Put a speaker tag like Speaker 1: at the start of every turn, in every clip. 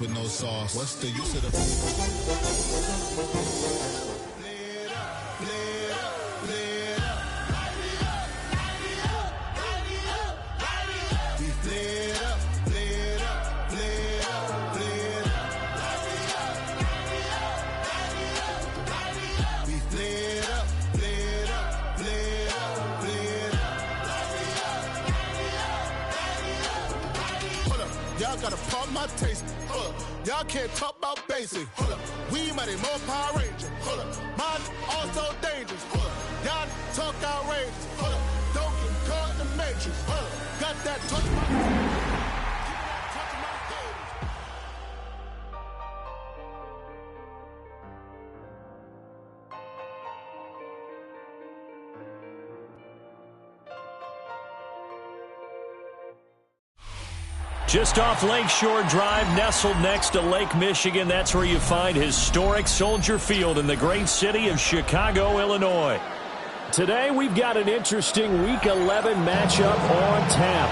Speaker 1: with no sauce. What's the use of the y'all gotta pump my taste. Hold up. Y'all can't talk about basic. Hold up. We mighty more Power Ranger. Hold up. Mine also dangerous. Hold up. Y'all talk outrageous. Hold up. Don't get caught in the matrix. Hold up. Got that touch my touch my baby.
Speaker 2: Just off Lakeshore Drive, nestled next to Lake Michigan. That's where you find historic Soldier Field in the great city of Chicago, Illinois. Today, we've got an interesting Week 11 matchup on tap,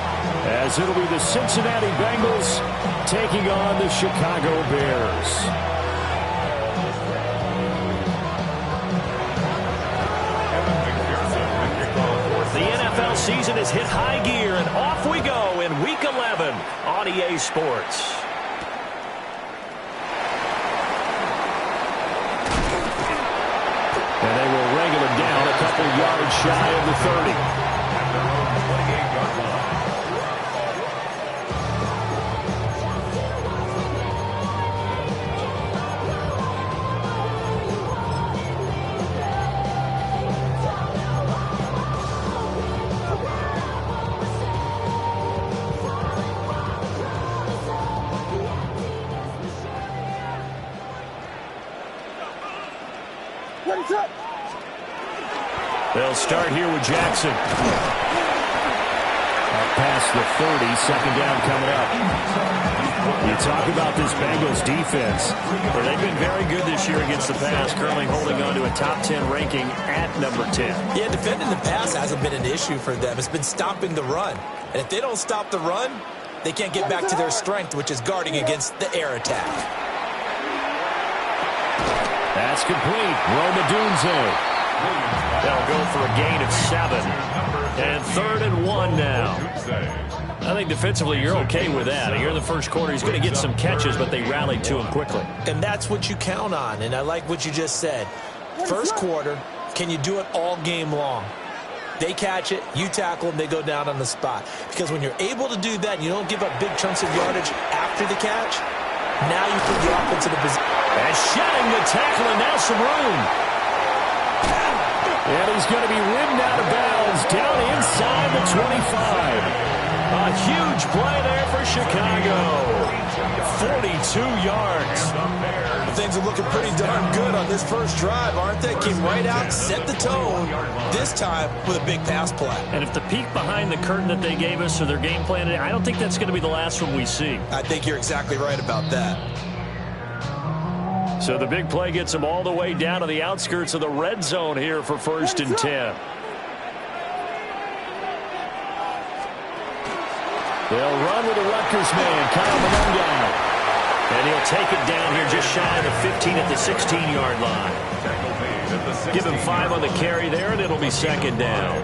Speaker 2: as it'll be the Cincinnati Bengals taking on the Chicago Bears. The NFL season has hit high gear, and off we go in Week 11 on EA Sports. And they will wrangle it down a couple yards shy of the 30. At their own 28-yard line. They'll start here with Jackson. Past the 30, second down coming up. You talk about this Bengals defense. Well, they've been very good this year against the pass, currently holding on to a top 10 ranking at number 10.
Speaker 3: Yeah, defending the pass hasn't been an issue for them. It's been stopping the run. And if they don't stop the run, they can't get back to their strength, which is guarding against the air attack.
Speaker 2: That's complete. Roma Dunze. They'll go for a gain of 7. And 3rd and 1 now. I think defensively you're okay with that. Here in the first quarter, he's going to get some catches, but they rallied to him quickly.
Speaker 3: And that's what you count on, and I like what you just said. First quarter, can you do it all game long? They catch it, you tackle them, they go down on the spot. Because when you're able to do that and you don't give up big chunks of yardage after the catch, now you put the offense in a position.
Speaker 2: And shedding the tackle, and now some room. And he's going to be ridden out of bounds down inside the 25. A huge play there for Chicago. 42 yards.
Speaker 3: Things are looking pretty darn good on this first drive, aren't they? Came right out, set the tone, this time with a big pass play.
Speaker 2: And if the peek behind the curtain that they gave us or their game plan, I don't think that's going to be the last one we see.
Speaker 3: I think you're exactly right about that.
Speaker 2: So the big play gets them all the way down to the outskirts of the red zone here for 1st and 10. They'll run with the Rutgers man, Kyle Mononga. And he'll take it down here just shy of the 15 at the 16-yard line. Give him 5 on the carry there, and it'll be 2nd down.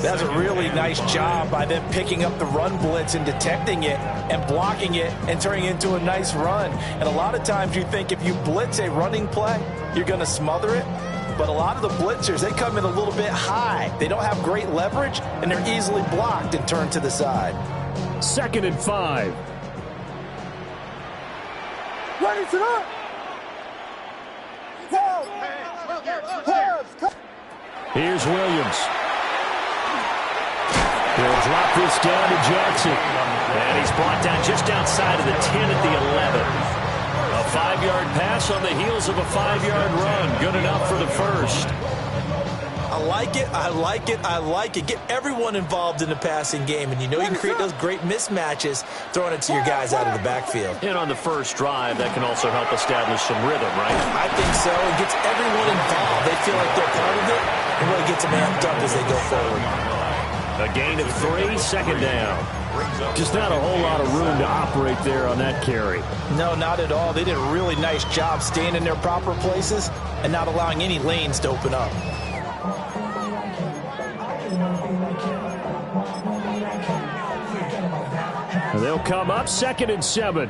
Speaker 3: That's a really nice job by them picking up the run blitz and detecting it and blocking it and turning it into a nice run. And a lot of times you think if you blitz a running play, you're going to smother it. But a lot of the blitzers, they come in a little bit high. They don't have great leverage, and they're easily blocked and turned to the side.
Speaker 2: 2nd and 5.
Speaker 4: Ready to go.
Speaker 2: Here's Williams. He'll drop this down to Jackson. And he's brought down just outside of the 10 at the 11. A 5-yard pass on the heels of a 5-yard run. Good enough for the first.
Speaker 3: I like it, I like it, I like it. Get everyone involved in the passing game, and you know you can create those great mismatches throwing it to your guys out of the backfield.
Speaker 2: And on the first drive, that can also help establish some rhythm, right?
Speaker 3: I think so. It gets everyone involved. They feel like they're part of it, and really gets them amped up as they go forward.
Speaker 2: A gain of 3, 2nd down. Just not a whole lot of room to operate there on that carry.
Speaker 3: No, not at all. They did a really nice job staying in their proper places and not allowing any lanes to open up.
Speaker 2: They'll come up 2nd and 7.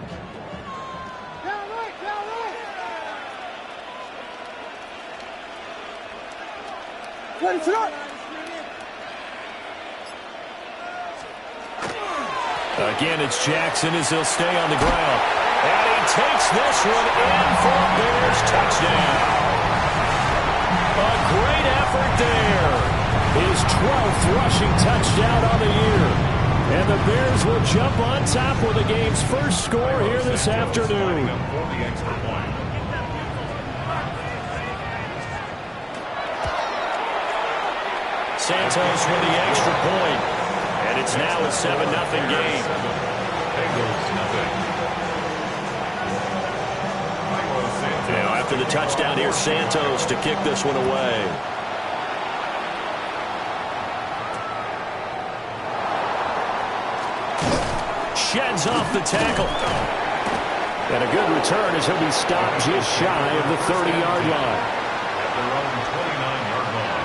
Speaker 2: Again, it's Jackson as he'll stay on the ground. And he takes this one in for a Bears touchdown. A great effort there. His 12th rushing touchdown on the year. And the Bears will jump on top with the game's first score here this afternoon. Santos with the extra point. And it's now a 7-0 game. Now after the touchdown, here's Santos to kick this one away. Sheds off the tackle. And a good return as he'll be stopped just shy of the 30-yard line. At their own 29-yard line.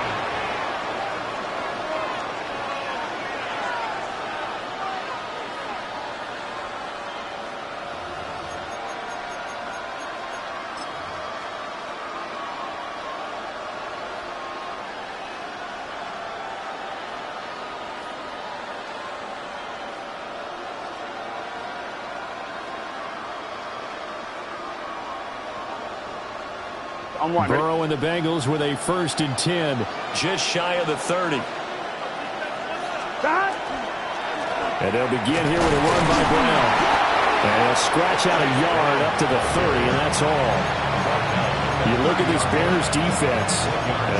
Speaker 2: Burrow and the Bengals with a 1st and 10, just shy of the 30. And they'll begin here with a run by Brown. And he'll scratch out a yard up to the 30, and that's all. You look at this Bears defense,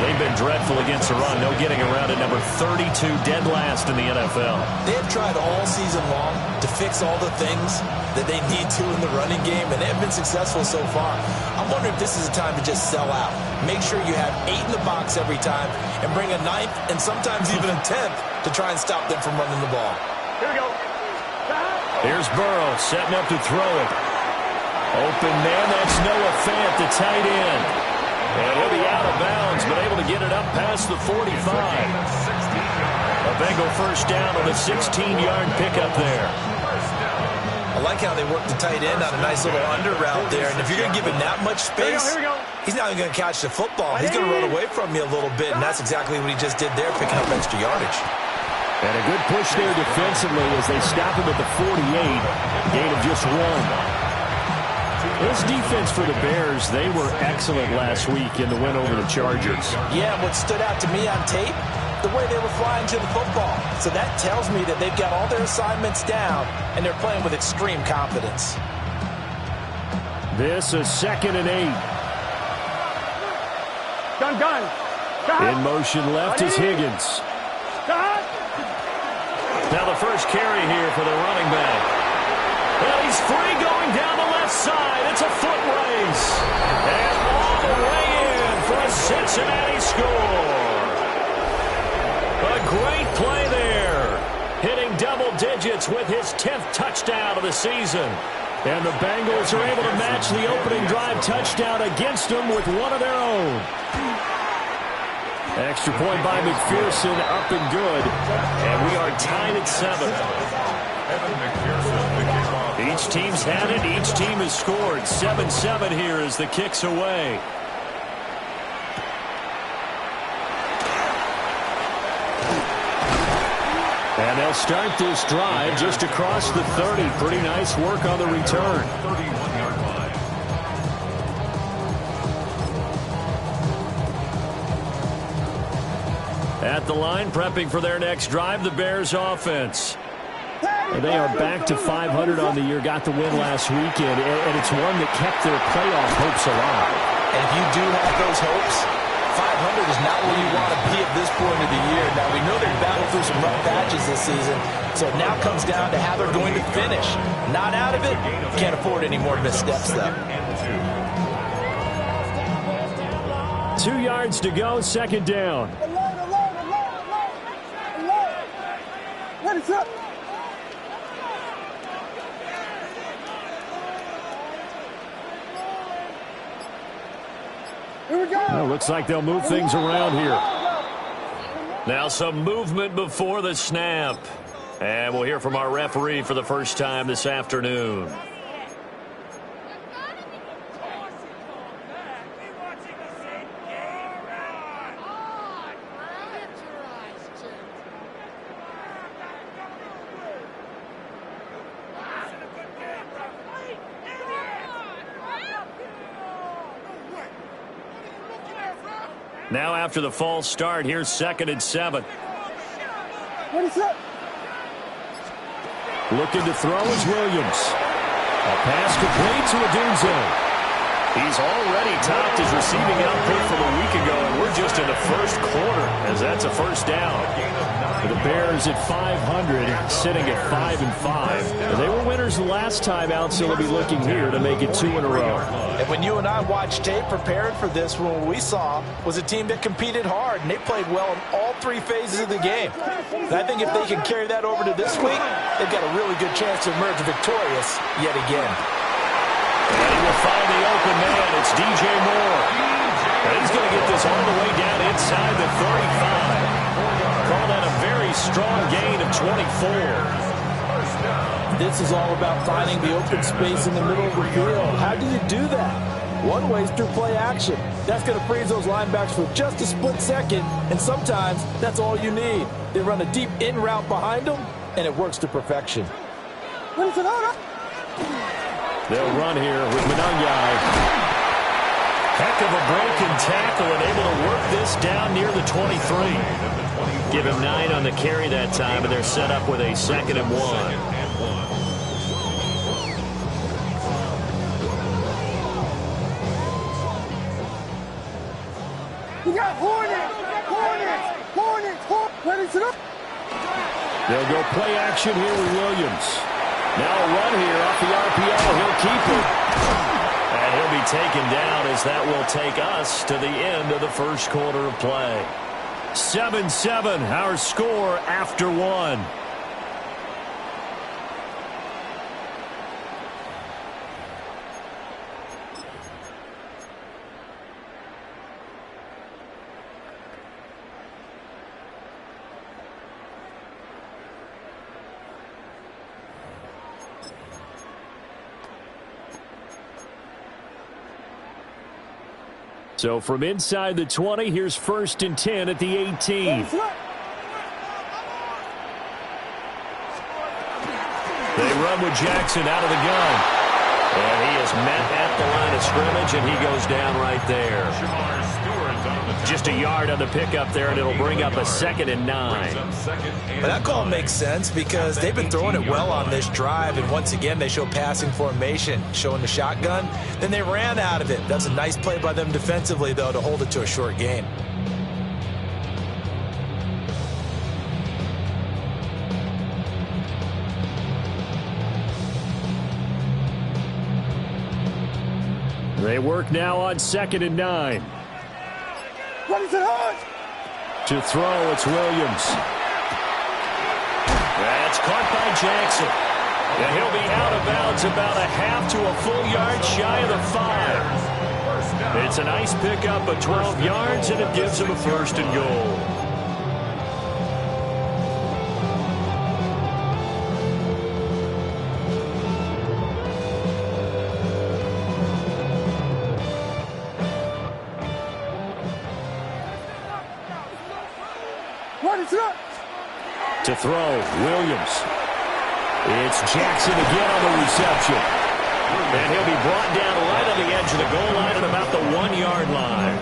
Speaker 2: they've been dreadful against the run. No getting around at number 32, dead last in the NFL.
Speaker 3: They've tried all season long to fix all the things that they need to in the running game, and they've been successful so far. I'm wondering if this is a time to just sell out. Make sure you have 8 in the box every time and bring a 9th and sometimes even a 10th to try and stop them from running the ball.
Speaker 4: Here we go.
Speaker 2: Here's Burrow setting up to throw it. Open man, that's Noah Fant, the tight end. And he'll be out of bounds, but able to get it up past the 45. A Bengal first down on a 16-yard pickup there.
Speaker 3: I like how they work the tight end on a nice little under route there. And if you're going to give him that much space, he's not even going to catch the football. He's going to run away from you a little bit, and that's exactly what he just did there, picking up extra yardage.
Speaker 2: And a good push there defensively as they stop him at the 48. Gain of just 1. This defense for the Bears, they were excellent last week in the win over the Chargers.
Speaker 3: Yeah, what stood out to me on tape, the way they were flying to the football. So that tells me that they've got all their assignments down, and they're playing with extreme confidence.
Speaker 2: This is 2nd and 8.
Speaker 4: Gun.
Speaker 2: In motion left is Higgins. Now the first carry here for the running back. Well, he's free going down the left side. It's a foot race. And all the way in for a Cincinnati score. A great play there. Hitting double digits with his 10th touchdown of the season. And the Bengals are able to match the opening drive touchdown against them with one of their own. Extra point by McPherson, up and good. And we are tied at 7. Each team's had it. Each team has scored. 7-7 here as the kick's away. And they'll start this drive just across the 30. Pretty nice work on the return. 31-yard line. At the line, prepping for their next drive, the Bears offense. They are back to 500 on the year, got the win last weekend, and it's one that kept their playoff hopes alive.
Speaker 3: And if you do have those hopes, 500 is not where you want to be at this point of the year. Now, we know they've battled through some rough patches this season, so it now comes down to how they're going to finish. Not out of it, can't afford any more missteps, though.
Speaker 2: 2 yards to go, 2nd down.
Speaker 4: What is up? Here we go.
Speaker 2: Well, looks like they'll move things around here. Now some movement before the snap. And we'll hear from our referee for the first time this afternoon. Now after the false start, here's 2nd and 7.
Speaker 4: What is up?
Speaker 2: Looking to throw is Williams. A pass complete to Odunze. He's already topped his receiving output from a week ago, and we're just in the first quarter as that's a first down. The Bears at 500, sitting at 5-5. They were winners the last time out, so they'll be looking here to make it 2 in a row.
Speaker 3: And when you and I watched tape preparing for this, what we saw was a team that competed hard, and they played well in all 3 phases of the game. And I think if they can carry that over to this week, they've got a really good chance to emerge victorious yet again.
Speaker 2: And he will find the open man. It's DJ Moore. And he's going to get this all the way down inside the 35. Call that a very strong gain of 24.
Speaker 3: This is all about finding the open space in the middle of the field. How do you do that? One way is through play action. That's going to freeze those linebackers for just a split second, and sometimes that's all you need. They run a deep in route behind them, and it works to perfection.
Speaker 4: What is it on?
Speaker 2: They'll run here with Mananyai. Heck of a break and tackle and able to work this down near the 23. Give him 9 on the carry that time, and they're set up with a 2nd and 1.
Speaker 4: You got Hornets. What is it up?
Speaker 2: They'll go play action here with Williams. Now a run here off the RPO. He'll keep it. And he'll be taken down as that will take us to the end of the first quarter of play. 7-7, our score after 1. So from inside the 20, here's 1st and 10 at the 18. They run with Jackson out of the gun. And he is met at the line of scrimmage, and he goes down right there. Just a yard on the pickup there, and it'll bring up a 2nd and 9.
Speaker 3: But that call makes sense because they've been throwing it well on this drive, and once again they show passing formation, showing the shotgun. Then they ran out of it. That's a nice play by them defensively, though, to hold it to a short gain.
Speaker 2: They work now on 2nd and 9.
Speaker 4: What is it on?
Speaker 2: To throw, it's Williams. That's caught by Jackson. And he'll be out of bounds about a half to a full yard shy of the 5. It's a nice pickup of 12 yards, and it gives him a 1st and goal. To throw, Williams. It's Jackson again on the reception. And he'll be brought down right on the edge of the goal line at about the 1-yard line.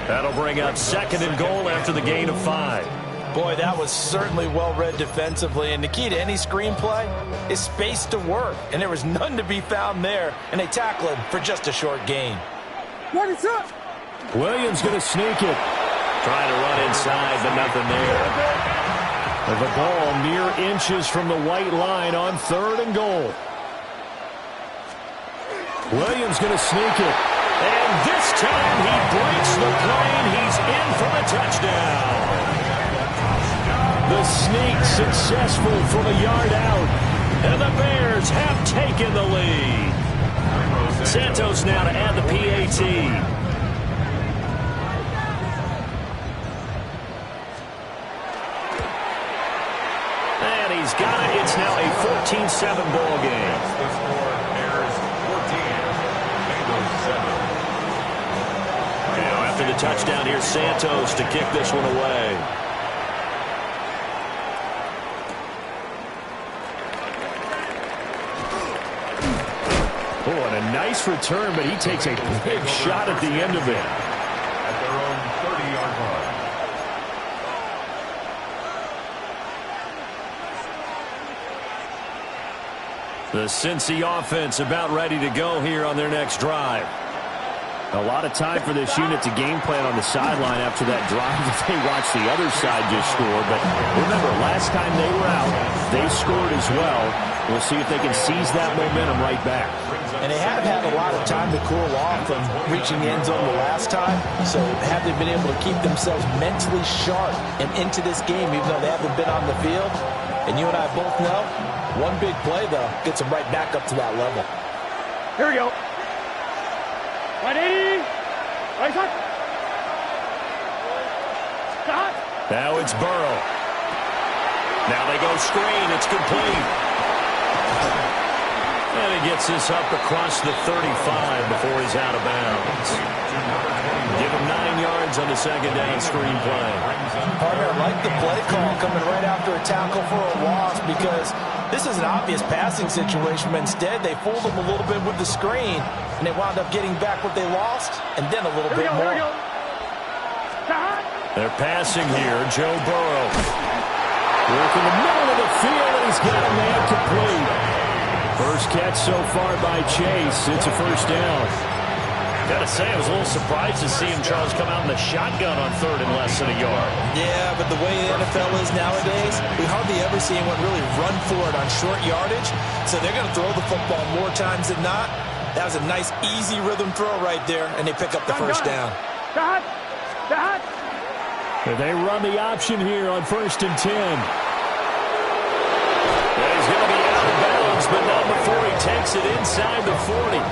Speaker 2: That'll bring up 2nd and goal after the gain of 5.
Speaker 3: Boy, that was certainly well-read defensively, and the key to any screenplay is space to work, and there was none to be found there, and they tackle him for just a short gain.
Speaker 4: What is up?
Speaker 2: Williams going to sneak it. Trying to run inside, but nothing there. The ball mere inches from the white line on 3rd and goal. Williams going to sneak it. And this time he breaks the plane. He's in for the touchdown. The sneak successful from a yard out. And the Bears have taken the lead. Santos now to add the PAT. 14-7 ball game.
Speaker 5: The score, Bears 14, Bengals 7.
Speaker 2: Now after the touchdown, here's Santos to kick this one away. Oh, and a nice return, but he takes a big shot at the end of it.
Speaker 5: At their own 30-yard line.
Speaker 2: The Cincy offense about ready to go here on their next drive. A lot of time for this unit to game plan on the sideline after that drive that they watched the other side just score. But remember, last time they were out, they scored as well. We'll see if they can seize that momentum right back.
Speaker 3: And they have had a lot of time to cool off from reaching the end zone the last time. So have they been able to keep themselves mentally sharp and into this game, even though they haven't been on the field? And you and I both know, one big play, though, gets them right back up to that level.
Speaker 4: Here we go. 180. Right side. Stop.
Speaker 2: Now it's Burrow. Now they go screen. It's complete. And he gets this up across the 35 before he's out of bounds. Give him 9 yards on the second down screen play.
Speaker 3: Partner, I like the play call coming right after a tackle for a loss because this is an obvious passing situation, but instead they fooled them a little bit with the screen, and they wound up getting back what they lost, and then a little bit more.
Speaker 2: They're passing here. Joe Burrow. Work in the middle of the field, and he's got a man complete. First catch so far by Chase. It's a first down. Gotta say, I was a little surprised to see him, Charles, come out in the shotgun on third and less than a yard.
Speaker 3: Yeah, but the way the NFL is nowadays, we hardly ever see anyone really run for it on short yardage. So they're going to throw the football more times than not. That was a nice, easy rhythm throw right there, and they pick up the first down.
Speaker 2: They run the option here on 1st and 10. He's going to be out of bounds, but not before he takes it inside the 40.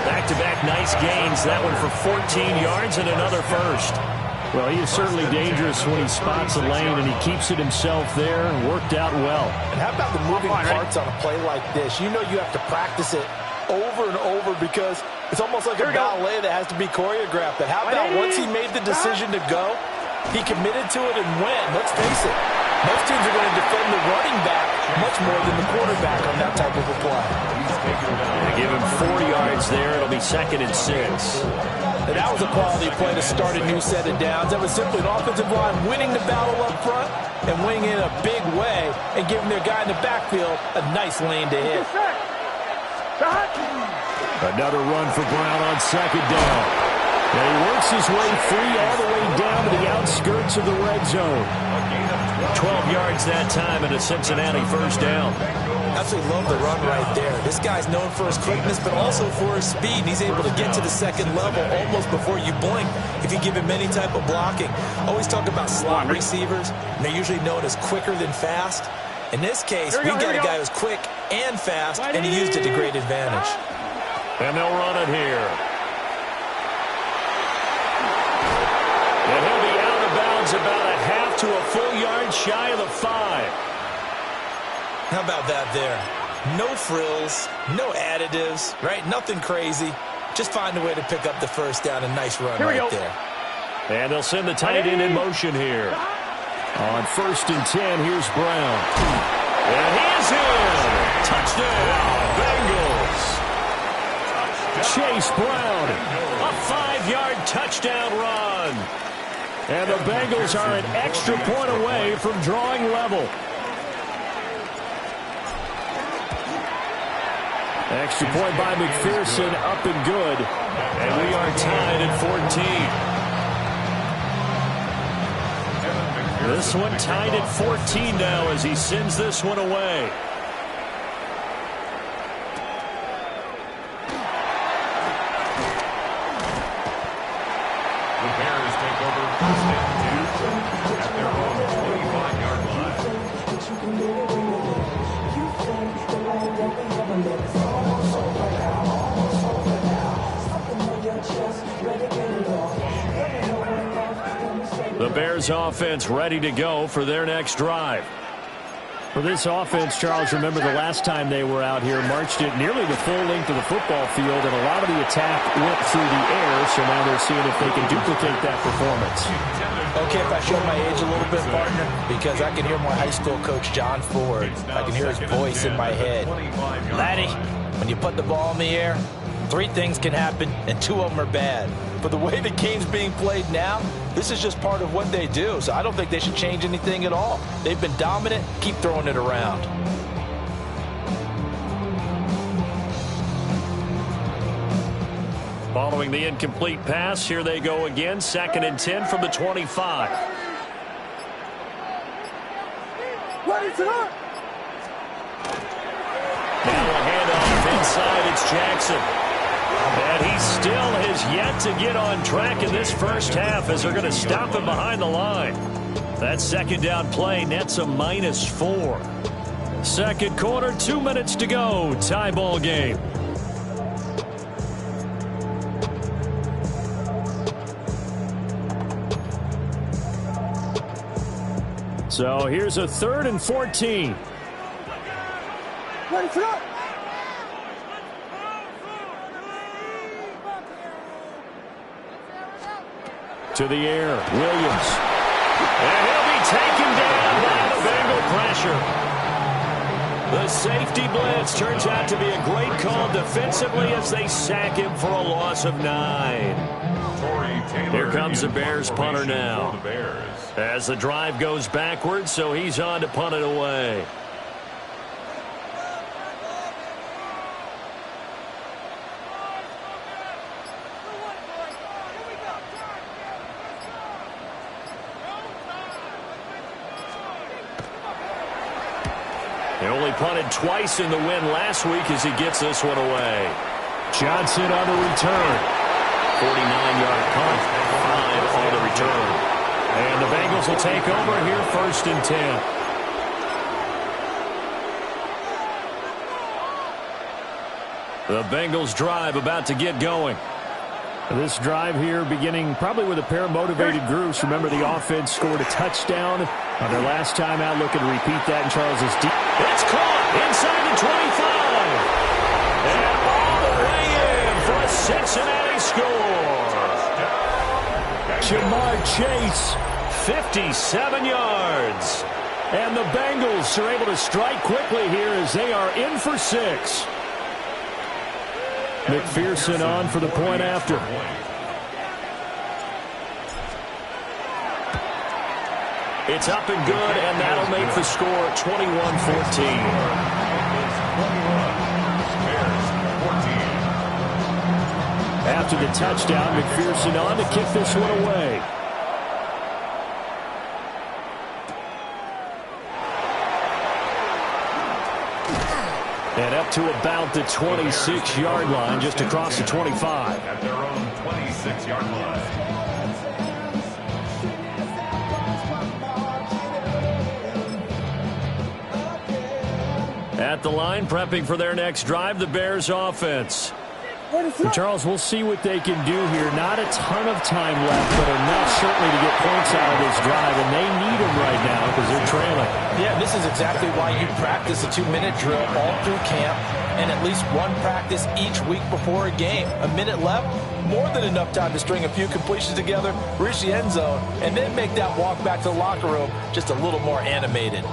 Speaker 2: Back-to-back nice gains. That one for 14 yards and another first. Well, he is certainly dangerous when he spots a lane, and he keeps it himself there. Worked out well.
Speaker 3: And how about the moving parts on a play like this? You know you have to practice it over and over because it's almost like a ballet that has to be choreographed. But how about once he made the decision to go, he committed to it and went. Let's face it, most teams are going to defend the running back much more than the quarterback on that type of a play.
Speaker 2: They give him 4 yards there. It'll be 2nd and 6.
Speaker 3: And that was a quality play to start a new set of downs. That was simply an offensive line winning the battle up front and winning it in a big way and giving their guy in the backfield a nice lane to hit.
Speaker 2: Another run for Brown on 2nd down. And he works his way free all the way down to the outskirts of the red zone. 12 yards that time and a Cincinnati first down.
Speaker 3: Absolutely love the run right there. This guy's known for his quickness, but also for his speed. And he's able to get to the second level almost before you blink if you give him any type of blocking. Always talk about slot receivers, and they're usually known as quicker than fast. In this case, we got a guy who's quick and fast, and he used it to great advantage.
Speaker 2: And they'll run it here. And he'll be out of bounds about a half to a full yard shy of the 5.
Speaker 3: How about that there? No frills, no additives, right? Nothing crazy. Just find a way to pick up the first down. A nice run right there.
Speaker 2: And they'll send the tight end in motion here. On 1st and 10, here's Brown. And he's in. Touchdown, Bengals. Chase Brown, a 5-yard touchdown run. And the Bengals are an extra point away from drawing level. Extra point by McPherson, up and good. And we are tied at 14. This one tied at 14 now as he sends this one away.
Speaker 5: The Bears take over 1st and 2 at their own 25-yard line.
Speaker 2: The Bears offense ready to go for their next drive. For this offense, Charles, remember the last time they were out here, marched it nearly the full length of the football field, and a lot of the attack went through the air, so now they're seeing if they can duplicate that performance.
Speaker 3: Okay, if I show my age a little bit, partner, because I can hear my high school coach, John Ford. I can hear his voice in my head. Laddie, when you put the ball in the air, 3 things can happen, and 2 of them are bad. But the way the game's being played now, this is just part of what they do. So I don't think they should change anything at all. They've been dominant. Keep throwing it around.
Speaker 2: Following the incomplete pass, here they go again. 2nd and 10 from the 25. Now a handoff inside. It's Jackson. And he still has yet to get on track in this first half as they're going to stop him behind the line. That 2nd down play nets a -4. 2nd quarter, 2 minutes to go. Tie ball game. So here's a 3rd and 14. To the air, Williams. And he'll be taken down by the Bengal pressure. The safety blitz turns out to be a great call defensively as they sack him for a loss of 9. Here comes the Bears punter now. As the drive goes backwards, so he's on to punt it away. They only punted twice in the win last week as he gets this one away. Johnson on the return. 49-yard punt, 5 on the return. And the Bengals will take over here 1st and 10. The Bengals drive about to get going. This drive here beginning probably with a pair of motivated groups. Remember, the offense scored a touchdown on their last time out. Looking to repeat that in Charles's deep. It's caught inside the 25. And all the way in for a Cincinnati score. Jamar Chase, 57 yards. And the Bengals are able to strike quickly here as they are in for 6. McPherson on for the point after. It's up and good, and that'll make the score 21-14. After the touchdown, McPherson on to kick this one away. And up to about the 26-yard line, just across the 25.
Speaker 5: At their own 26-yard line.
Speaker 2: At the line, prepping for their next drive, the Bears offense. And Charles, we'll see what they can do here. Not a ton of time left, but enough certainly to get points out of this drive, and they need them right now because they're trailing.
Speaker 3: Yeah, this is exactly why you practice a 2-minute drill all through camp and at least one practice each week before a game. A minute left, more than enough time to string a few completions together, reach the end zone, and then make that walk back to the locker room just a little more animated.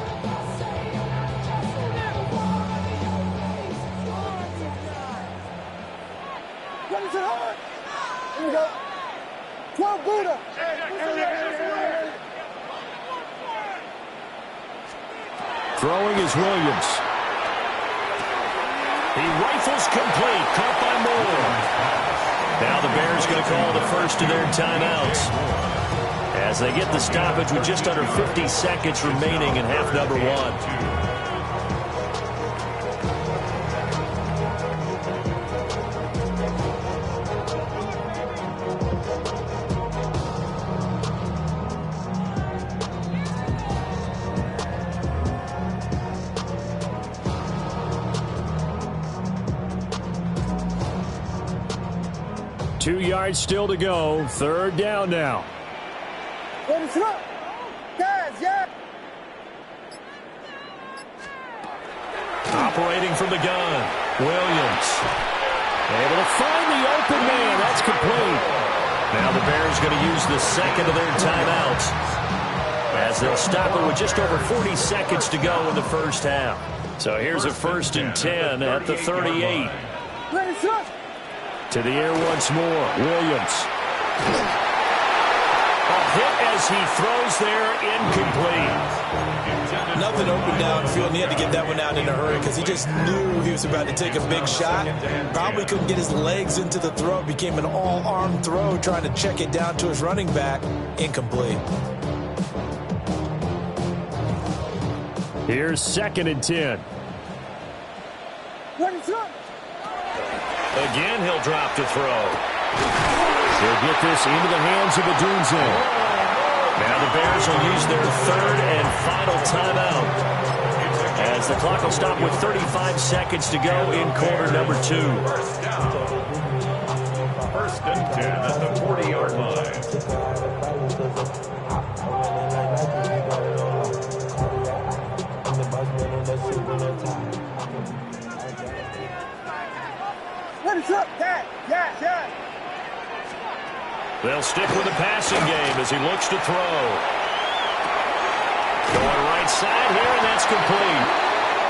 Speaker 6: Here we go. 12 Buddha.
Speaker 2: Throwing is Williams. He rifles complete, caught by Moore. Now the Bears going to call the first of their timeouts as they get the stoppage with just under 50 seconds remaining in half number 1. Two yards still to go. 3rd down now.
Speaker 6: Guys, yeah.
Speaker 2: operating from the gun. Williams able to find the open man. That's complete. Now the Bears going to use the second of their timeouts as they'll stop it with just over 40 seconds to go in the first half. So here's a 1st and 10 at the 38. To the air once more. Williams. A hit as he throws there, incomplete.
Speaker 3: Nothing open downfield, and he had to get that one out in a hurry because he just knew he was about to take a big shot. Probably couldn't get his legs into the throw. Became an all-arm throw, trying to check it down to his running back. Incomplete.
Speaker 2: Here's 2nd and 10. Again, he'll drop to throw. He'll get this into the hands of Adunze. Now the Bears will use their 3rd and final timeout as the clock will stop with 35 seconds to go in quarter number 2.
Speaker 5: 1st and 10 at the 40-yard line.
Speaker 2: They'll stick with the passing game as he looks to throw. Going right side here, and that's complete.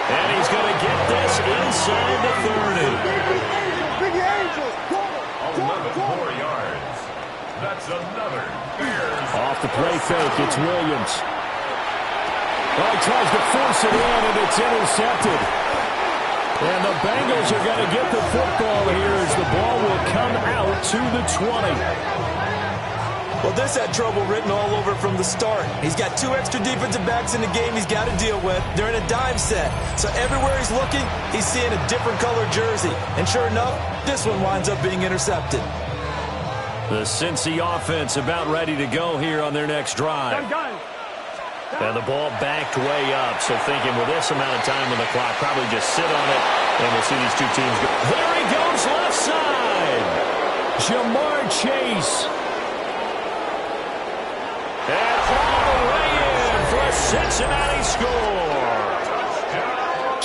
Speaker 2: And he's going to get this inside the 30.
Speaker 5: 11 more yards. That's another Bears.
Speaker 2: Off the play fake, it's Williams. Oh, he tries to force it in, and it's intercepted. And the Bengals are going to get the football here as the ball will come out to the 20.
Speaker 3: Well, this had trouble written all over from the start. He's got 2 extra defensive backs in the game he's got to deal with. They're in a dime set. So everywhere he's looking, he's seeing a different color jersey. And sure enough, this one winds up being intercepted.
Speaker 2: The Cincy offense about ready to go here on their next drive. And the ball backed way up. So thinking with this amount of time on the clock, probably just sit on it. And we'll see these two teams go. There he goes left side. Jamar Chase. And all the way in for a Cincinnati score.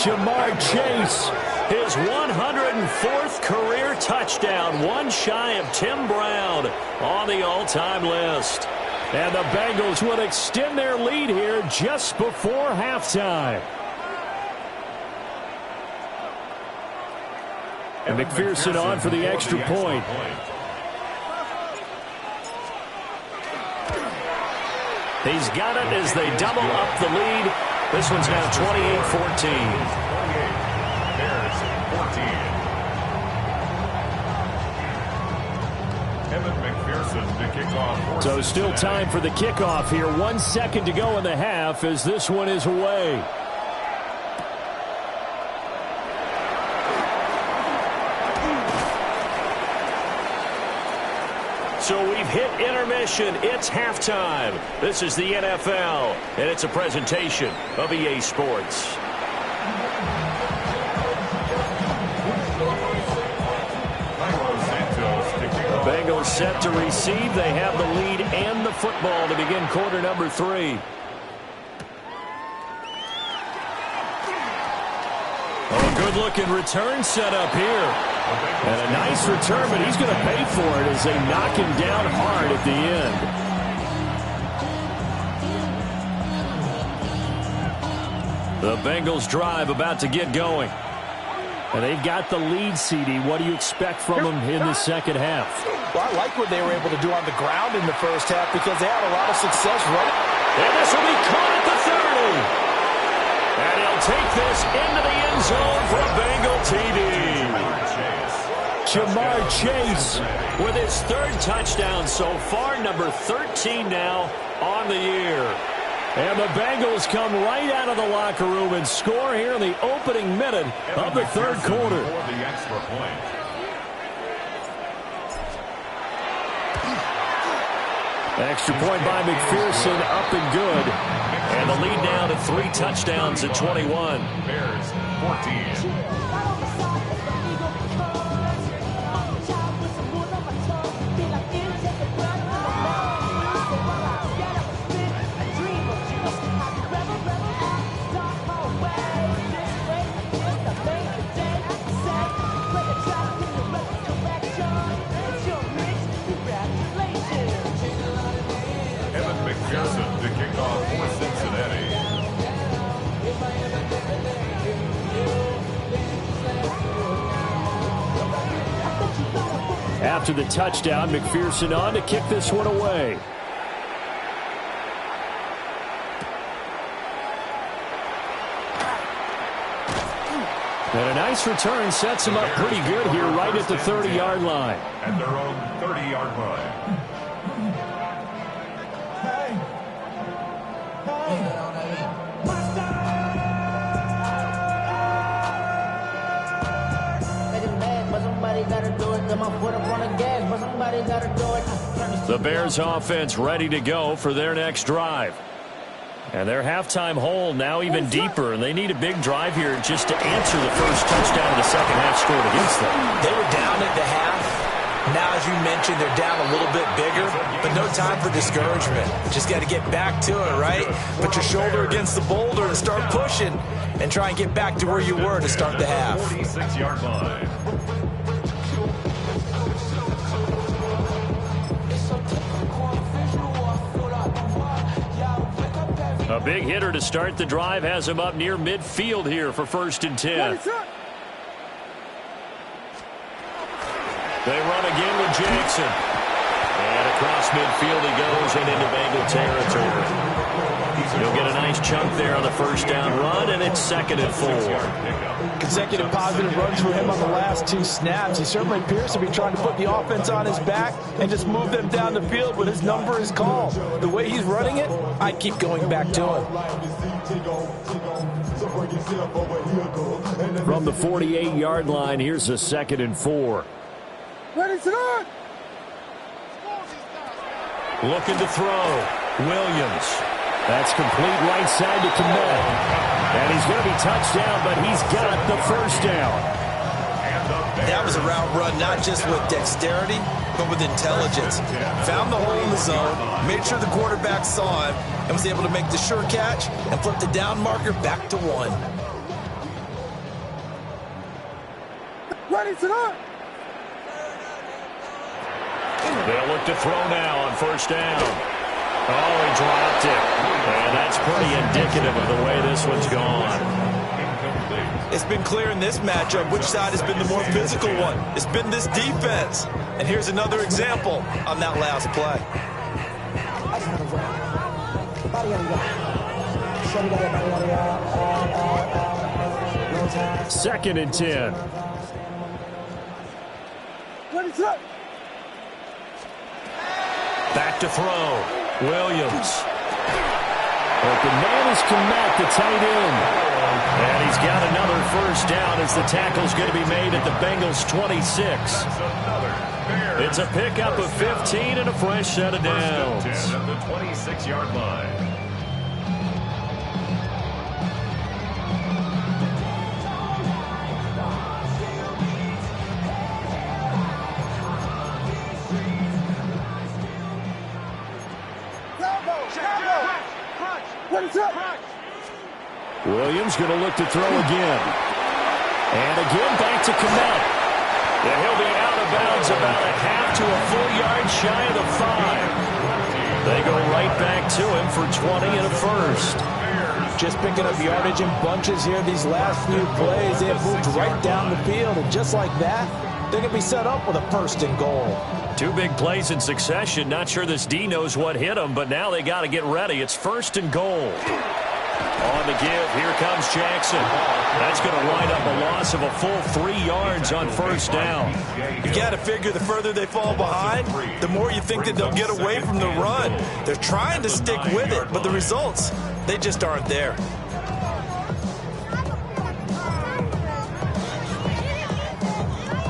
Speaker 2: Jamar Chase, his 104th career touchdown, one shy of Tim Brown on the all-time list. And the Bengals will extend their lead here just before halftime. And McPherson on for the extra point. He's got it as they double up the lead. This one's now 28-14.
Speaker 5: Bears 14. Evan McPherson to kick off.
Speaker 2: So still time for the kickoff here. 1 second to go in the half as this one is away. So we've hit intermission. It's halftime. This is the NFL, and it's a presentation of EA Sports. Bengals set to receive. They have the lead and the football to begin quarter number 3. Oh, good-looking return set up here. And a nice return, but he's going to pay for it as they knock him down hard at the end. The Bengals drive about to get going. And they've got the lead, CD. What do you expect from them in the second half?
Speaker 3: Well, I like what they were able to do on the ground in the first half because they had a lot of success running.
Speaker 2: And this will be caught at the 30. And he'll take this into the end zone for a Bengal TD. Jamar Chase with his 3rd touchdown so far, number 13 now on the year. And the Bengals come right out of the locker room and score here in the opening minute of the 3rd quarter. Extra point by McPherson, up and good. And the lead now to 3 touchdowns at 21.
Speaker 5: Bears 14.
Speaker 2: After the touchdown, McPherson on to kick this one away. And a nice return sets him up pretty good here right at the 30-yard line.
Speaker 5: At their own 30-yard line.
Speaker 2: The Bears offense ready to go for their next drive. And their halftime hole now even deeper, and they need a big drive here just to answer the first touchdown of the second half scored against them.
Speaker 3: They were down at the half. Now, as you mentioned, they're down a little bit bigger, but no time for discouragement. Just got to get back to it, right? Put your shoulder against the boulder and start pushing and try and get back to where you were to start the half.
Speaker 5: 46-yard line.
Speaker 2: A big hitter to start the drive has him up near midfield here for 1st and 10. They run again with Jackson. And across midfield he goes and into Bengal territory. He'll get a nice chunk there on the first down run, and it's 2nd and 4.
Speaker 3: Consecutive positive runs for him on the last 2 snaps. He certainly appears to be trying to put the offense on his back and just move them down the field when his number is called. The way he's running it, I keep going back to him.
Speaker 2: From the 48-yard line, here's a 2nd and 4.
Speaker 6: Ready to run.
Speaker 2: Looking to throw. Williams. That's complete right side to Kmet. And he's going to be touched down, but he's got the first down.
Speaker 3: That was a route run not just with dexterity, but with intelligence. Found the hole in the zone, made sure the quarterback saw him, and was able to make the sure catch and flip the down marker back to 1.
Speaker 6: Ready to run.
Speaker 2: They'll look to throw now on 1st down. Oh, he dropped it. And that's pretty indicative of the way this one's gone.
Speaker 3: It's been clear in this matchup which side has been the more physical one. It's been this defense. And here's another example on that last play.
Speaker 2: 2nd and 10.
Speaker 6: Ready to run.
Speaker 2: Back to throw. Williams. Open man is Kmet, the tight end. And he's got another first down as the tackle's going to be made at the Bengals' 26. It's a pickup of 15 and a fresh set of downs.
Speaker 5: At the 26-yard line.
Speaker 2: Williams going to look to throw again. And again back to Kmet. And he'll be out of bounds about a half to a full yard shy of the 5. They go right back to him for 20 and a first.
Speaker 3: Just picking up yardage in bunches here these last few plays. They've moved right down the field, and just like that, they're going to be set up with a 1st and goal.
Speaker 2: 2 big plays in succession. Not sure this D knows what hit him, but now they got to get ready. It's 1st and goal. On the give, here comes Jackson. That's going to wind up a loss of a full 3 yards on 1st down.
Speaker 3: You got to figure the further they fall behind, the more you think that they'll get away from the run. They're trying to stick with it, but the results, they just aren't there.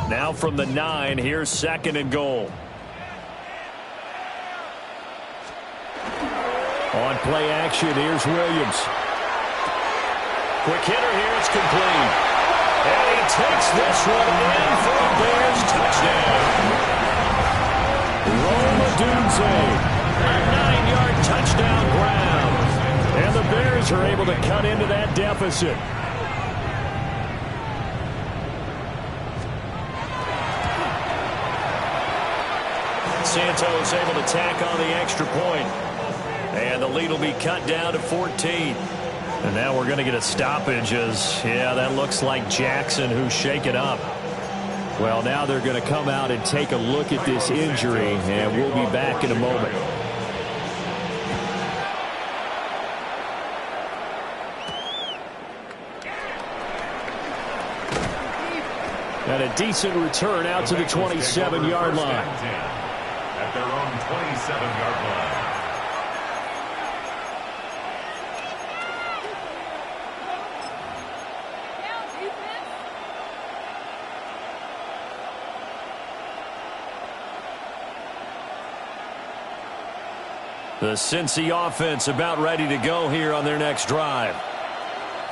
Speaker 2: Now from the 9, here's 2nd and goal. On play action, here's Williams. Quick hitter here, it's complete. And he takes this one in for a Bears touchdown. Roma Dunze, a 9-yard touchdown ground. And the Bears are able to cut into that deficit. Santos able to tack on the extra point. And the lead will be cut down to 14. And now we're going to get a stoppage as, yeah, that looks like Jackson who's shaken up. Well, now they're going to come out and take a look at this injury, and we'll be back in a moment. And a decent return out to the 27-yard line.
Speaker 5: At their own 27-yard line.
Speaker 2: The Cincy offense about ready to go here on their next drive.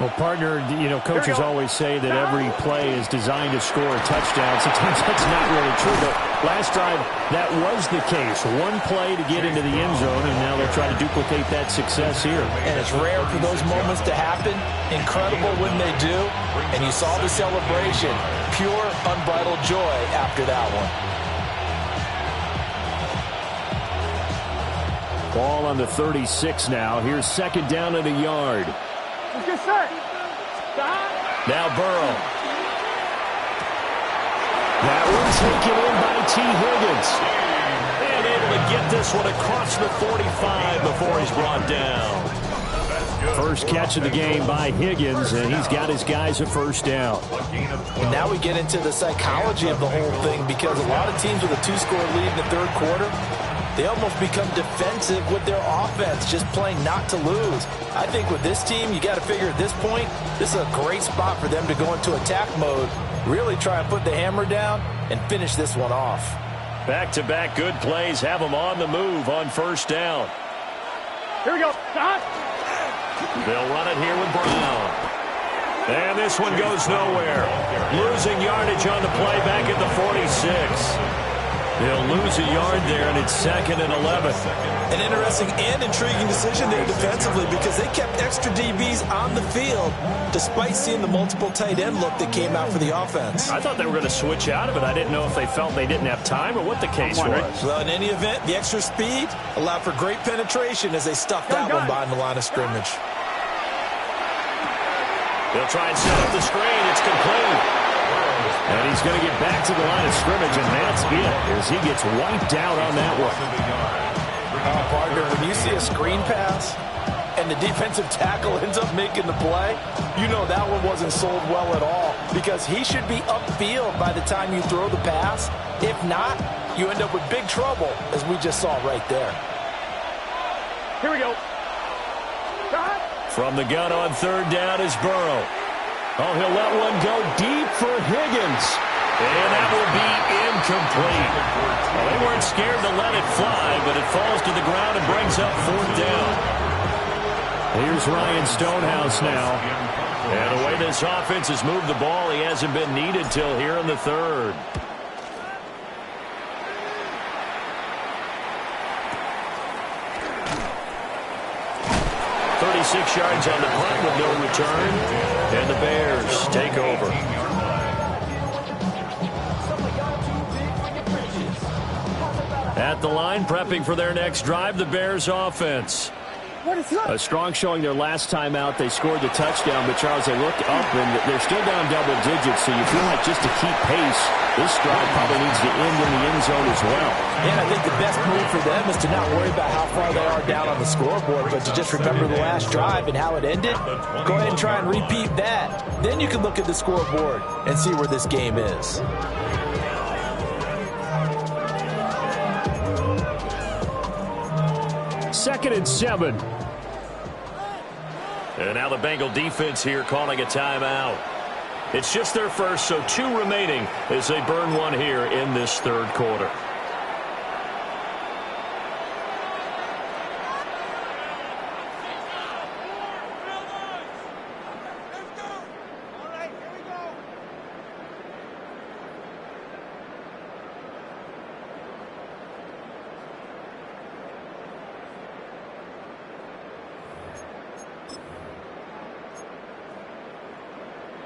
Speaker 2: Well, partner, coaches always say that every play is designed to score a touchdown. Sometimes that's not really true, but last drive, that was the case. One play to get into the end zone, and now they'll try to duplicate that success here.
Speaker 3: And it's rare for those moments to happen. Incredible when they do. And you saw the celebration. Pure, unbridled joy after that one.
Speaker 2: Ball on the 36 now. Here's second down and a yard. Now Burrow. That one taken in by T. Higgins. And able to get this one across the 45 before he's brought down. First catch of the game by Higgins, and he's got his guys a first down.
Speaker 3: And now we get into the psychology of the whole thing, because a lot of teams with a 2-score lead in the third quarter, they almost become defensive with their offense, just playing not to lose. I think with this team, you got to figure at this point, this is a great spot for them to go into attack mode, really try and put the hammer down and finish this one off.
Speaker 2: Back-to-back good plays have them on the move on first down.
Speaker 4: Here we go.
Speaker 2: They'll run it here with Brown. And this one goes nowhere. Losing yardage on the play back at the 46. They'll lose a yard there, and it's 2nd and 11.
Speaker 3: An interesting and intriguing decision there defensively, because they kept extra DBs on the field despite seeing the multiple tight end look that came out for the offense.
Speaker 2: I thought they were going to switch out of it. I didn't know if they felt they didn't have time or what the case was.
Speaker 3: Well, in any event, the extra speed allowed for great penetration as they stuffed that one behind the line of scrimmage.
Speaker 2: They'll try and set up the screen. It's complete. And he's going to get back to the line of scrimmage, and that's it, as he gets wiped out on that one.
Speaker 3: Partner, when you see a screen pass and the defensive tackle ends up making the play, you know that one wasn't sold well at all, because he should be upfield by the time you throw the pass. If not, you end up with big trouble, as we just saw right there.
Speaker 4: Here we go.
Speaker 2: From the gun on third down is Burrow. Oh, he'll let one go deep for Higgins. And that will be incomplete. Well, they weren't scared to let it fly, but it falls to the ground and brings up fourth down. Here's Ryan Stonehouse now. And the way this offense has moved the ball, he hasn't been needed till here in the third. Six yards on the punt with no return, and the Bears take over. At the line, prepping for their next drive, the Bears offense. A strong showing their last time out. They scored the touchdown, but Charles, they looked up, and they're still down double digits, so you feel like just to keep pace, this drive probably needs to end in the end zone as well.
Speaker 3: And I think the best move for them is to not worry about how far they are down on the scoreboard, but to just remember the last drive and how it ended. Go ahead and try and repeat that. Then you can look at the scoreboard and see where this game is.
Speaker 2: Second and 7. And now the Bengal defense here calling a timeout. It's just their first, so 2 remaining as they burn one here in this third quarter.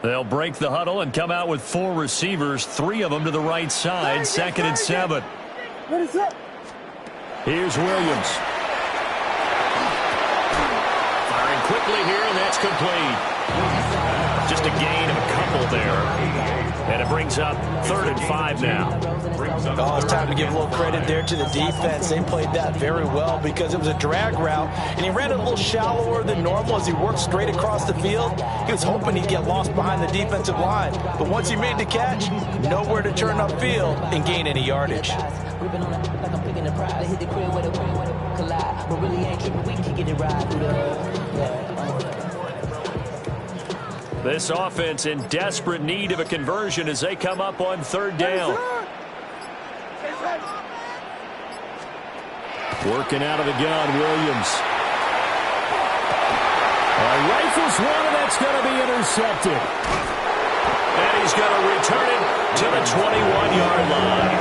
Speaker 2: They'll break the huddle and come out with 4 receivers, 3 of them to the right side. 2nd and 7. Here's Williams. Firing quickly here, and that's complete. Just a gain of a couple tackle there. And it brings up 3rd and 5 now.
Speaker 3: Oh, it's time to give a little credit there to the defense. They played that very well because it was a drag route, and he ran it a little shallower than normal as he worked straight across the field. He was hoping he'd get lost behind the defensive line, but once he made the catch, nowhere to turn upfield and gain any yardage.
Speaker 2: This offense in desperate need of a conversion as they come up on 3rd down. Working out of the gun, Williams. Rifles one, and that's going to be intercepted. And he's going to return it to the 21-yard line.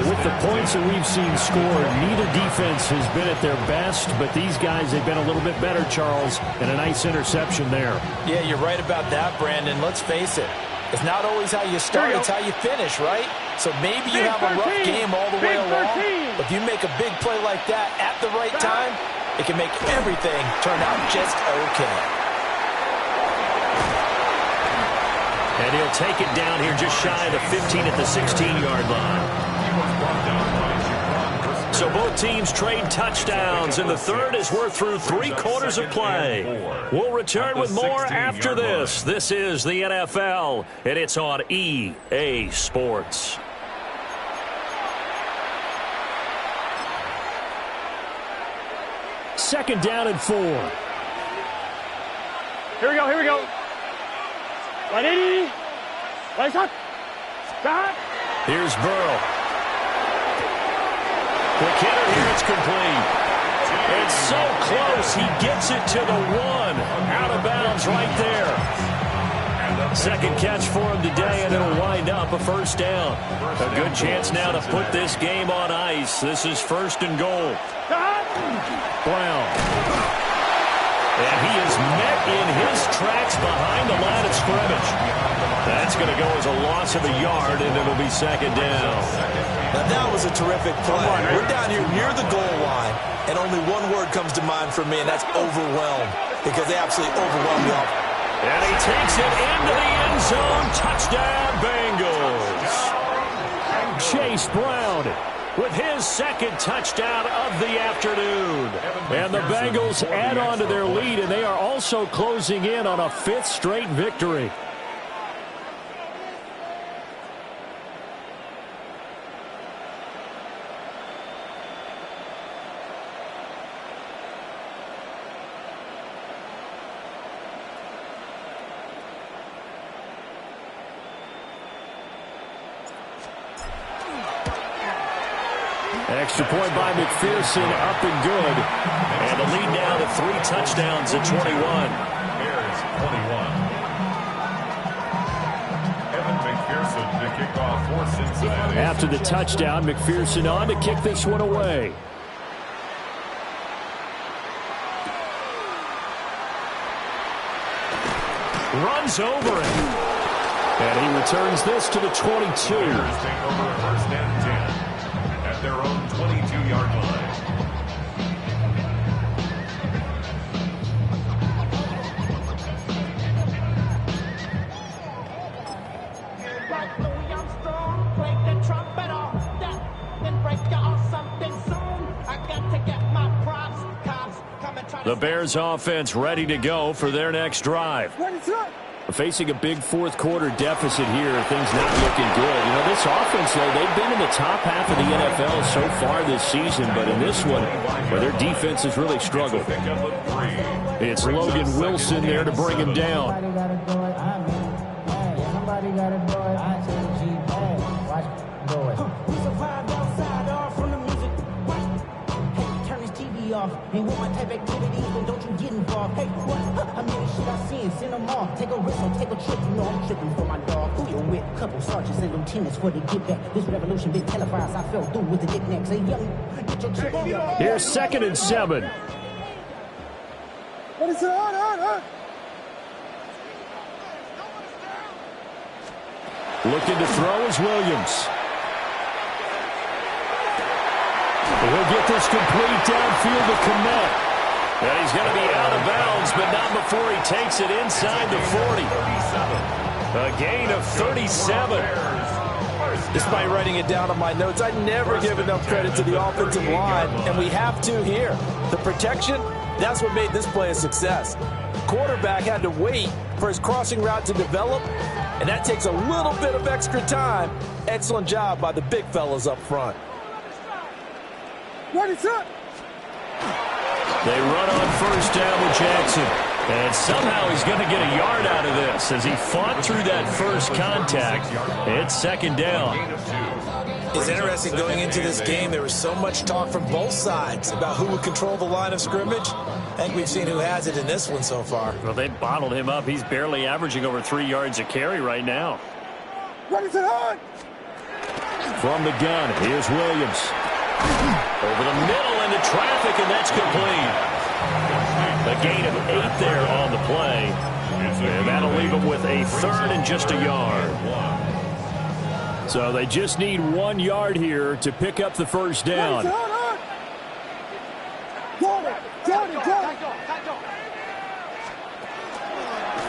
Speaker 2: With the points that we've seen scored, neither defense has been at their best, but these guys, they've been a little bit better, Charles, and a nice interception there. Yeah, you're right about that, Brandon. Let's face it. It's not always how you start, it's how you finish, right? So maybe you have a rough game all the way along, but if you make a big play like that at the right time, it can make everything turn out just okay. And he'll take it down here just shy of the 15 at the 16-yard line. So both teams trade touchdowns, and the third as we're through 3 quarters of play. We'll return with more after this. This is the NFL, and it's on EA Sports. Second down and 4.
Speaker 4: Here we go, here we go. 180. Right shot. Stop.
Speaker 2: Here's Burrow. Quick hitter here, it's complete. It's so close, he gets it to the 1. Out of bounds right there. Second catch for him today, and it'll wind up a first down. A good chance now to put this game on ice. This is 1st and goal. Brown. And he is met in his tracks behind the line of scrimmage. That's going to go as a loss of a yard, and it'll be 2nd down.
Speaker 3: Now that was a terrific play. We're down here near the goal line, and only one word comes to mind for me, and that's overwhelmed, because they absolutely overwhelmed the offense.
Speaker 2: And he takes it into the end zone. Touchdown, Bengals. Chase Brown with his 2nd touchdown of the afternoon. And the Bengals add on to their lead, and they are also closing in on a 5th straight victory. Extra point by McPherson, up and good. And the lead now to 3 touchdowns at 21.
Speaker 5: Bears 21. Evan McPherson to kick off for Cincinnati.
Speaker 2: After the touchdown, McPherson on to kick this one away. Runs over it. And he returns this to the 22.
Speaker 5: Bears take over 1st and 10. Their own 22-yard line.
Speaker 2: The Bears offense ready to go for their next drive. Facing a big 4th quarter deficit here, things not looking good. You know, this offense, though, they've been in the top half of the NFL so far this season, but in this one, where their defense has really struggled. It's Logan Wilson there to bring him down.
Speaker 7: And with my type activities, then don't you get involved. Hey, what? I mean, shit I seen, send them off. Take a risk or take a trip. You know I'm tripping for my dog. Who you with? Couple sergeants and lieutenants for the get back. This revolution been televised. I fell through with the knickknacks. Hey, young, get your chip on.
Speaker 2: Here's 2nd and 7.
Speaker 6: What is it?
Speaker 2: Looking to throw is Williams. He'll get this complete downfield to Kmet. And he's going to be out of bounds, but not before he takes it inside the 40. A gain of 37.
Speaker 3: Despite writing it down on my notes, I never give enough credit to the offensive line, and we have to here. The protection, that's what made this play a success. Quarterback had to wait for his crossing route to develop, and that takes a little bit of extra time. Excellent job by the big fellas up front.
Speaker 6: Ready, set.
Speaker 2: They run on first down with Jackson. And somehow he's going to get a yard out of this as he fought through that first contact. It's second down.
Speaker 3: It's interesting going into this game. There was so much talk from both sides about who would control the line of scrimmage. I think we've seen who has it in this one so far.
Speaker 2: Well, they bottled him up. He's barely averaging over 3 yards a carry right now.
Speaker 6: Ready, set, high.
Speaker 2: From the gun, here's Williams. Over the middle into traffic, and that's complete. A gain of 8 there on the play. And that'll leave them with a third and just a yard. So they just need 1 yard here to pick up the first down.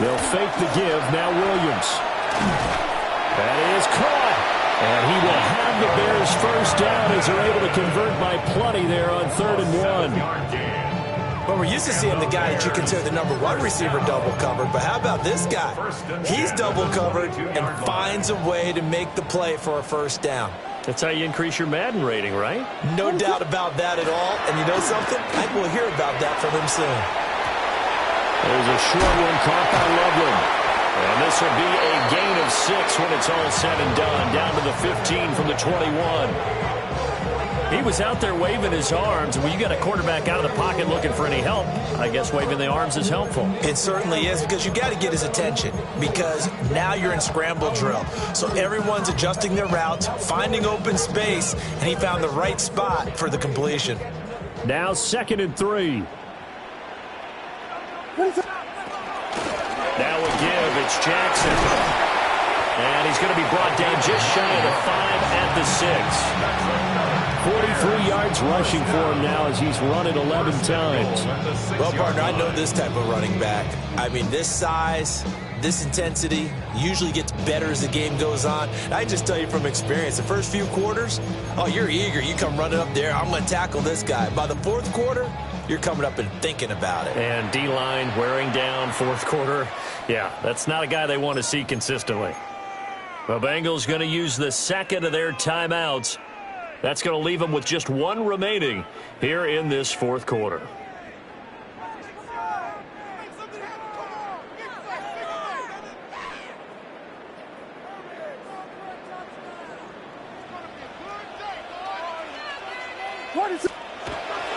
Speaker 2: They'll fake the give. Now Williams. That is caught. And he will have the Bears first down as they're able to convert by plenty there on 3rd and 1.
Speaker 3: Well, we're used to seeing the guy that you consider the #1 receiver double covered, but how about this guy? He's double covered and finds a way to make the play for a first down.
Speaker 2: That's how you increase your Madden rating, right?
Speaker 3: No doubt about that at all. And you know something? I think we'll hear about that from him soon.
Speaker 2: There's a short one caught by Loveland. And this will be a gain of 6 when it's all said and done. Down to the 15 from the 21. He was out there waving his arms. When you got a quarterback out of the pocket looking for any help, I guess waving the arms is helpful.
Speaker 3: It certainly is, because you got to get his attention, because now you're in scramble drill. So everyone's adjusting their routes, finding open space, and he found the right spot for the completion.
Speaker 2: Now 2nd and 3. Now a give. It's Jackson. And he's going to be brought down just shy of the 5 at the 6. 43 yards rushing for him now as he's run it 11 times.
Speaker 3: Well, partner, I know this type of running back. I mean, this size, this intensity usually gets better as the game goes on. I just tell you from experience, the first few quarters, oh, you're eager. You come running up there, I'm going to tackle this guy. By the 4th quarter, you're coming up and thinking about it.
Speaker 2: And D-line wearing down 4th quarter. Yeah, that's not a guy they want to see consistently. The Bengals going to use the 2nd of their timeouts. That's going to leave them with just 1 remaining here in this 4th quarter.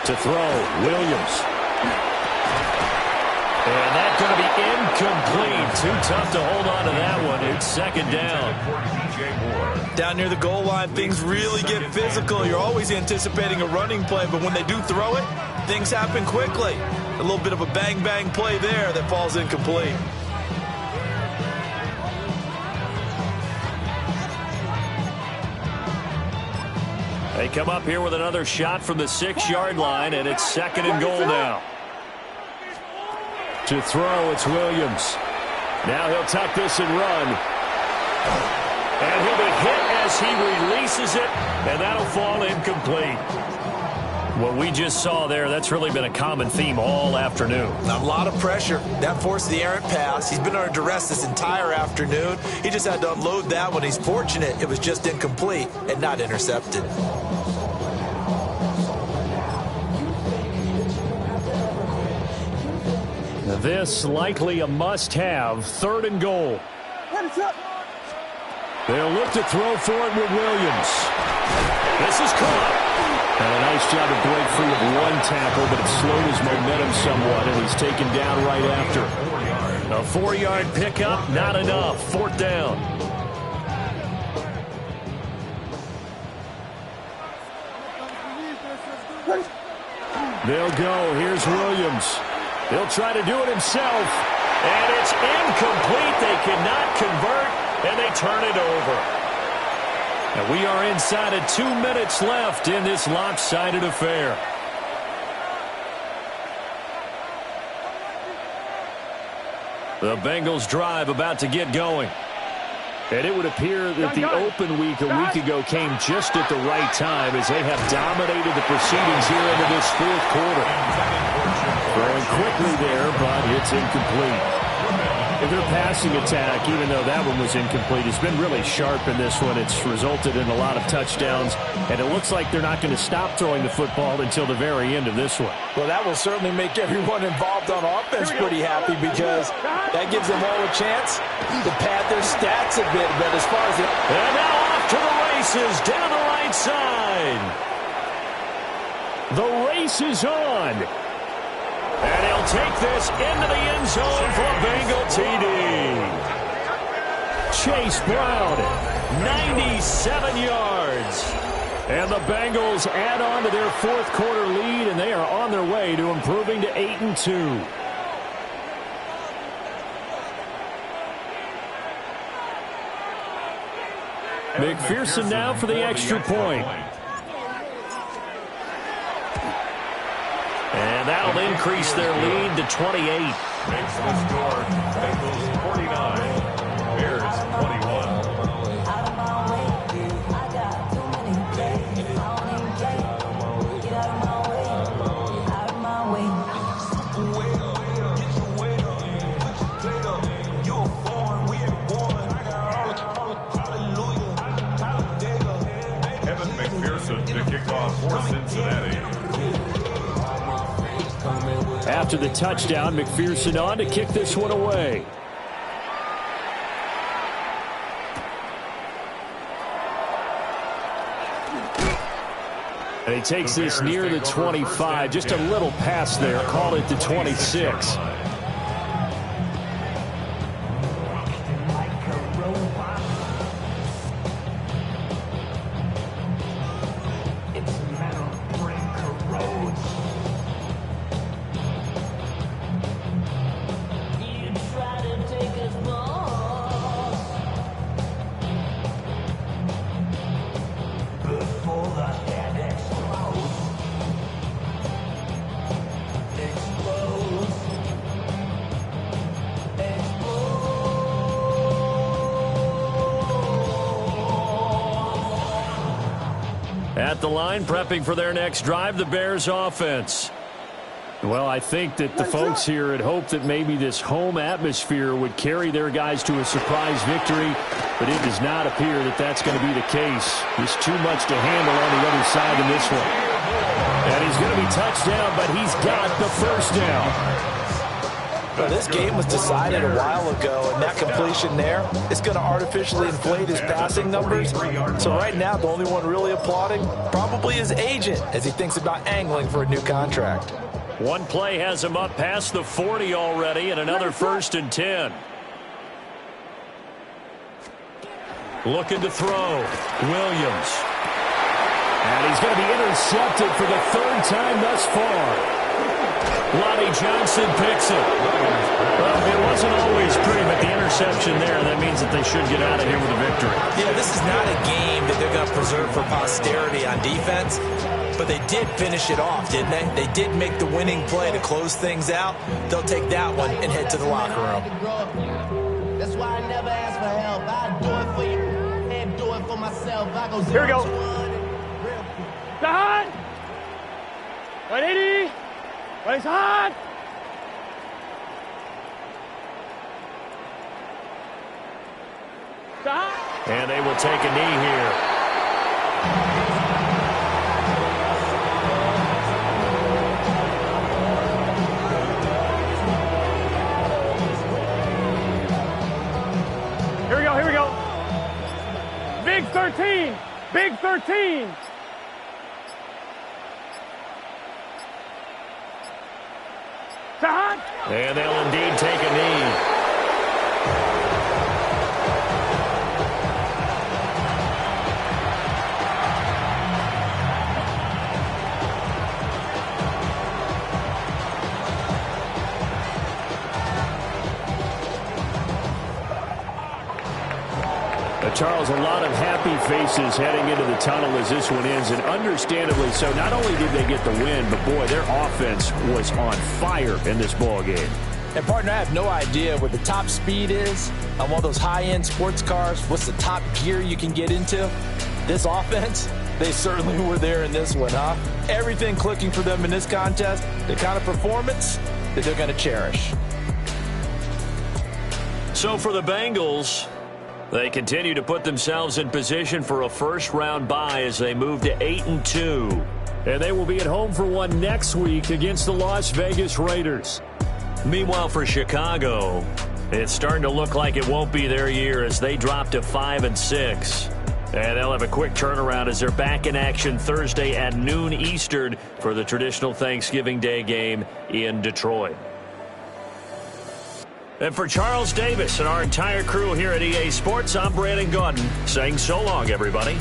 Speaker 2: To throw, Williams. And that's going to be incomplete. Too tough to hold on to that one. It's 2nd down.
Speaker 3: Down near the goal line, things really get physical. You're always anticipating a running play, but when they do throw it, things happen quickly. A little bit of a bang-bang play there that falls incomplete.
Speaker 2: They come up here with another shot from the 6-yard line, and it's 2nd and goal now. To throw, it's Williams. Now he'll tuck this and run. And he'll be hit as he releases it, and that'll fall incomplete. What we just saw there, that's really been a common theme all afternoon.
Speaker 3: A lot of pressure. That forced the errant pass. He's been under duress this entire afternoon. He just had to unload that one. He's fortunate it was just incomplete and not intercepted.
Speaker 2: This likely a must-have, 3rd and goal. They'll look to throw for it with Williams. This is caught. And a nice job to break free of 1 tackle, but it slowed his momentum somewhat, and he's taken down right after. A 4-yard pickup, not enough. 4th down. They'll go. Here's Williams. He'll try to do it himself. And it's incomplete. They cannot convert, and they turn it over. And we are inside of 2 minutes left in this lopsided affair. The Bengals drive about to get going. And it would appear that the open week a week ago came just at the right time as they have dominated the proceedings here into this fourth quarter. Throwing quickly there, but it's incomplete. Their passing attack, even though that one was incomplete, has been really sharp in this one. It's resulted in a lot of touchdowns, and it looks like they're not going to stop throwing the football until the very end of this one.
Speaker 3: Well, that will certainly make everyone involved on offense pretty happy because that gives them all a chance to pad their stats a bit. But as far as the...
Speaker 2: And now off to the races down the right side. The race is on. And he'll take this into the end zone for a Bengal TD. Chase Brown, 97 yards. And the Bengals add on to their fourth quarter lead, and they are on their way to improving to 8-2. McPherson now for the extra point. And that'll increase their lead to 28.
Speaker 5: Makes the score Bengals 49, Bears 21. Evan McPherson to kick off for Cincinnati.
Speaker 2: After the touchdown, McPherson on to kick this one away. And he takes this near the 25, just a little pass there, called it the 26. At the line, prepping for their next drive, the Bears offense. Well, I think that the folks here had hoped that maybe this home atmosphere would carry their guys to a surprise victory, but it does not appear that that's going to be the case. Just too much to handle on the other side in this one. And he's going to be touched down, but he's got the first down.
Speaker 3: Well, this game was decided a while ago, and that completion there is going to artificially inflate his passing numbers. So right now, the only one really applauding probably his agent as he thinks about angling for a new contract.
Speaker 2: One play has him up past the 40 already, and another 1st and 10. Looking to throw. Williams. And he's going to be intercepted for the 3rd time thus far. Lonnie Johnson picks it. Well, it wasn't always pretty, but the interception there, that means that they should get out of here with a victory.
Speaker 3: Yeah, this is not a game that they're going to preserve for posterity on defense, but they did finish it off, didn't they? They did make the winning play to close things out. They'll take that one and head to the locker room.
Speaker 7: That's why I never ask for help. I do it for you and do it for myself. I go
Speaker 4: Here we go.
Speaker 7: 0-1.
Speaker 4: Da-Heathin! 180! Race hard! Da-Heathin!
Speaker 2: And they will take a knee here.
Speaker 4: Here we go, here we go. Big 13! Big 13! Da-Heathin!
Speaker 2: And they'll indeed take a knee. Charles, a lot of happy faces heading into the tunnel as this one ends, and understandably so. Not only did they get the win, but boy, their offense was on fire in this ball game.
Speaker 3: And, partner, I have no idea what the top speed is on one of those high-end sports cars. What's the top gear you can get into? This offense, they certainly were there in this one, huh? Everything clicking for them in this contest, the kind of performance that they're going to cherish.
Speaker 2: So for the Bengals, they continue to put themselves in position for a first-round bye as they move to 8-2.
Speaker 8: And they will be at home for one next week against the Las Vegas Raiders.
Speaker 2: Meanwhile, for Chicago, it's starting to look like it won't be their year as they drop to 5-6. And they'll have a quick turnaround as they're back in action Thursday at noon Eastern for the traditional Thanksgiving Day game in Detroit. And for Charles Davis and our entire crew here at EA Sports, I'm Brandon Gaudin saying so long, everybody.